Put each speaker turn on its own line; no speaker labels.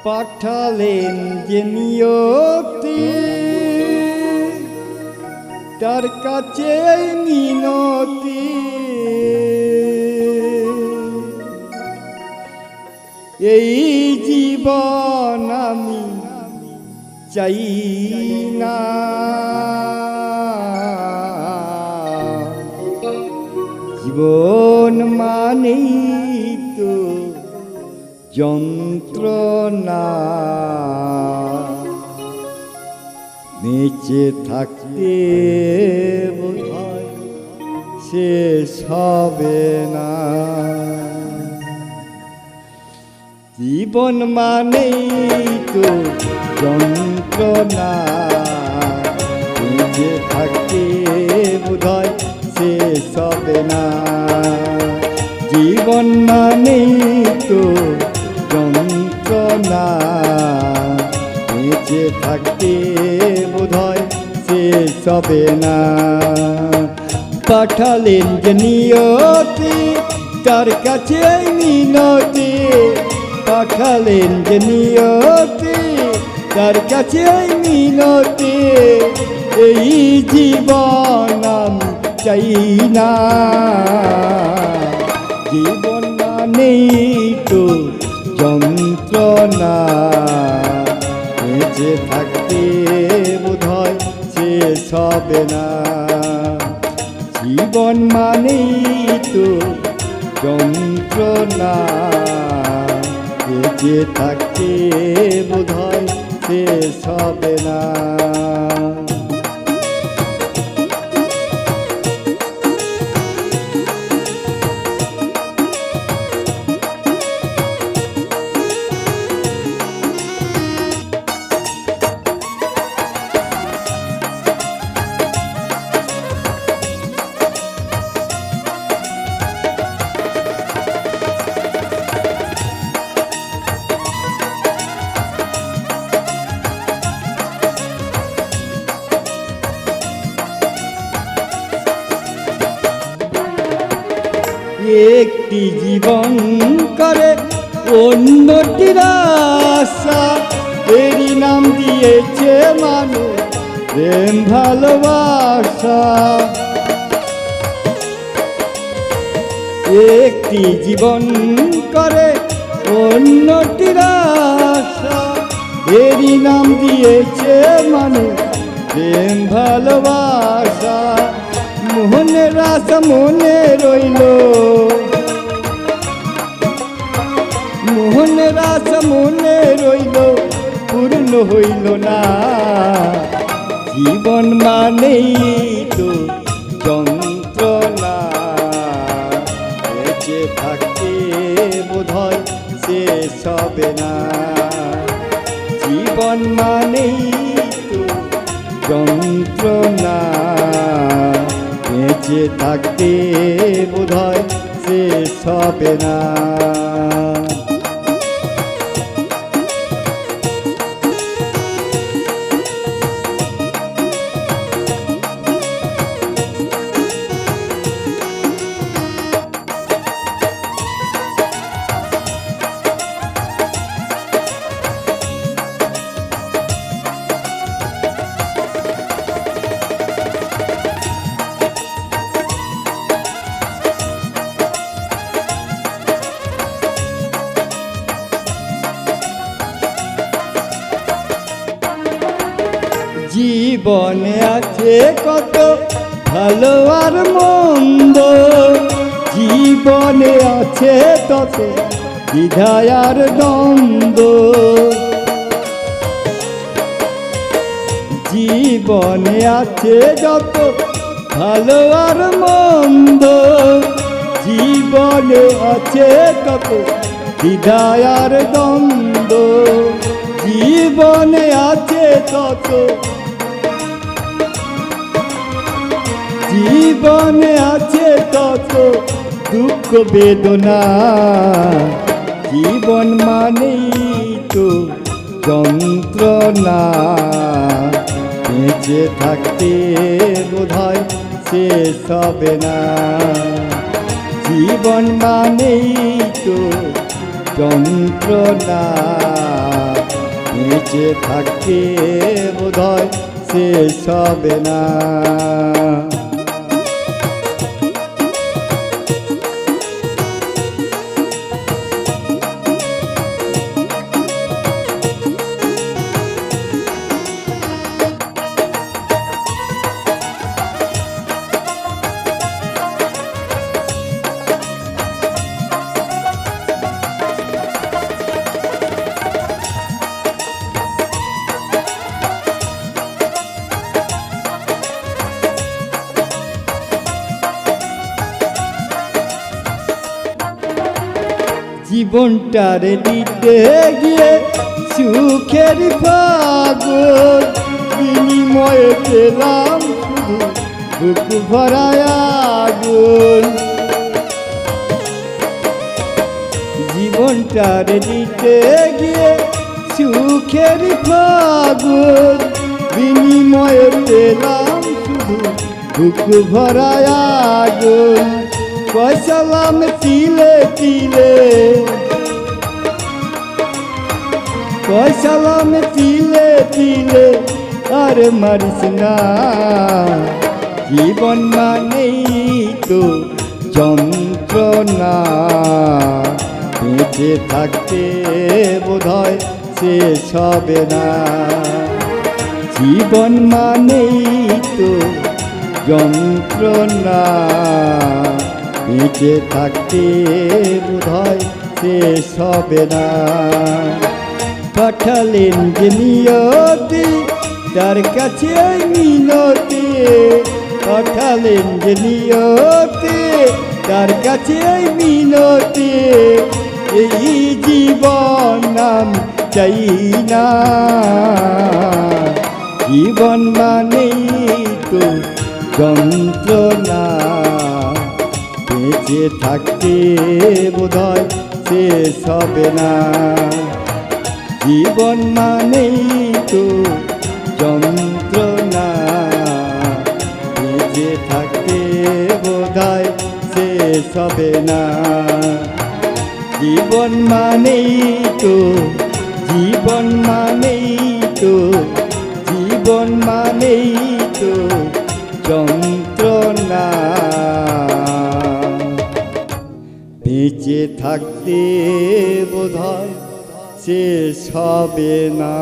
পাঠালেন যে নিয়তি তার কাছে মিনতি, এই জীবন আমি চাই না, জীবন মানেই তো যন্ত্রণা, বেঁচে থাকতে বোধহয় শেষ হবে না। জীবন মানেই তো যন্ত্রণা, বেঁচে থাকতে বোধহয় শেষ হবে না। জীবন মানেই তো যন্ত্রণা, বেঁচে থাকতে বোধহয় শেষ হবে না। পাঠালেন যে নিয়তি তার কাছে মিনতি, পাঠালেন যে নিয়তি তার কাছে মিনতি, এই জীবন আমি চাই না। জীবন মানেই তো যন্ত্রণা, বেঁচে থাকতে বোধহয় শেষ হবে না। জীবন মানেই তো যন্ত্রণা, বেঁচে থাকতে বোধহয় শেষ হবে না। একটি জীবন করে অন্যটির আশা, এরই নাম দিয়েছে মানুষ প্রেম ভালোবাসা। একটি জীবন করে অন্যটির আশা, এরই নাম দিয়েছে মানুষ প্রেম ভালোবাসা। মোহনের আশা মনে রইল, মোহনের আশা মনে রইল, পূর্ণ হইল না। জীবন মানেই তো যন্ত্রণা, বেঁচে থাকতে বোধহয় শেষ হবে না। জীবন মানেই তো যন্ত্রণা, বেঁচে থাকতে বোধহয় শেষ হবে না। জীবনে আছে কত ভালো আর মন্দ, জীবনে আছে তত দ্বিধা আর দ্বন্দ্ব। জীবনে আছে যত ভালো আর মন্দ, জীবনে আছে তত দ্বিধা আর দ্বন্দ্ব। জীবনে আছে তত, জীবনে আছে তত দুঃখ বেদনা। জীবন মানেই তো যন্ত্রণা, বেঁচে থাকতে বোধহয় শেষ হবে না। জীবন মানেই তো যন্ত্রণা, বেঁচে থাকতে বোধহয় শেষ হবে না। জীবনটারে দিতে গিয়ে সুখের ফাগুন, বিনিময়ে পেলাম শুধু বুক ভরায় আগুন। জীবনটারে দিতে গিয়ে সুখের ফাগুন, বিনিময়ে পেলাম শুধু বুক ভরায় আগুন। কয়সালাম তিলে তিলে, কয়সালাম তিলে তিলে আর মারিস না। জীবন মানেই তো যন্ত্রণা, বেঁচে থাকতে বোধহয় শেষ হবে না। জীবন মানেই তো যন্ত্রণা, বেঁচে থাকতে বোধহয় শেষ হবে না। পাঠালেন যে নিয়তি তার কাছে ওই মিনতি, পাঠালেন যে নিয়তি তার কাছে ওই মিনতি। এই জীবন আমি চাই না, জীবন মানেই তো যন্ত্রণা, বেঁচে থাকতে বোধহয় শেষ হবে না। জীবন মানেই তো যন্ত্রণা, বেঁচে থাকতে বোধহয় শেষ হবে না। জীবন মানেই তো, জীবন মানেই তো, জীবন মানেই তো যন্ত্রণা, বেঁচে থাকতে বোধহয় শেষ হবে না।